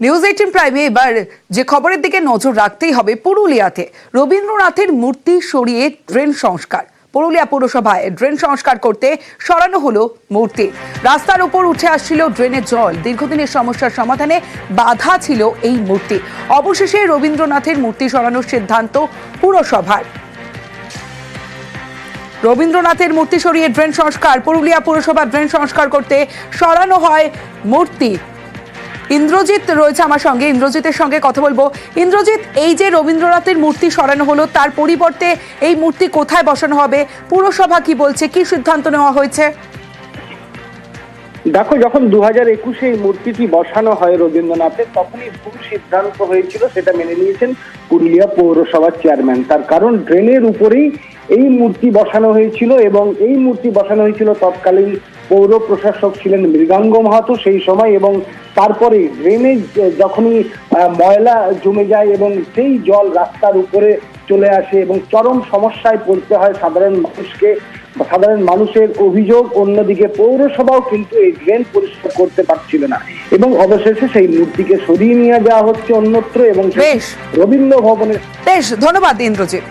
News 18 প্রাইমে এবার যে খবরের দিকে নজর রাখতেই হবে, পুরুলিয়াতে রবীন্দ্রনাথের মূর্তি সরিয়ে ড্রেন সংস্কার। পুরুলিয়া পৌরসভায় ড্রেন সংস্কার করতে সরানো হলো মূর্তি। রাস্তার উপর উঠে আসছিল ড্রেনের জল। দীর্ঘদিনের সমস্যার সমাধানে বাধা ছিল এই মূর্তি। অবশেষে রবীন্দ্রনাথের মূর্তি সরানোর সিদ্ধান্ত পুরসভার। রবীন্দ্রনাথের মূর্তি সরিয়ে ড্রেন সংস্কার। পুরুলিয়া পৌরসভা ড্রেন সংস্কার করতে সরানো হয় মূর্তি। ইন্দ্রজিৎ রয়েছে আমার সঙ্গে, ইন্দ্রজিতের সঙ্গে কথা বলবো। ইন্দ্রজিৎ, এই যে রবীন্দ্রনাথের মূর্তি সরানো হলো, তার পরিবর্তে এই মূর্তি কোথায় বসানো হবে? পুরসভা কি বলছে, কি সিদ্ধান্ত নেওয়া হয়েছে? দেখো, যখন 2021-এ এই মূর্তিটি বসানো হয় রবীন্দ্রনাথের, তখনই ভুল সিদ্ধান্ত হয়েছিল, সেটা মেনে নিয়েছেন পুরুলিয়া পৌরসভার চেয়ারম্যান। তার কারণ ড্রেনের উপরেই এই মূর্তি বসানো হয়েছিল এবং এই মূর্তি বসানো হয়েছিল তৎকালীন পৌর প্রশাসক ছিলেন মৃগাঙ্গ মাহাতো সেই সময়। এবং তারপরে ড্রেনে যখনই ময়লা জমে যায় এবং সেই জল রাস্তার উপরে চলে আসে এবং চরম সমস্যায় পড়তে হয় সাধারণ মানুষকে। সাধারণ মানুষের অভিযোগ, অন্যদিকে পৌরসভাও কিন্তু এই ড্রেন পরিষ্কার করতে পারছিল না এবং অবশেষে সেই মূর্তিকে সরিয়ে নিয়ে যাওয়া হচ্ছে অন্যত্র এবং রবীন্দ্র ভবনের। বেশ, ধন্যবাদ ইন্দ্রজিৎ।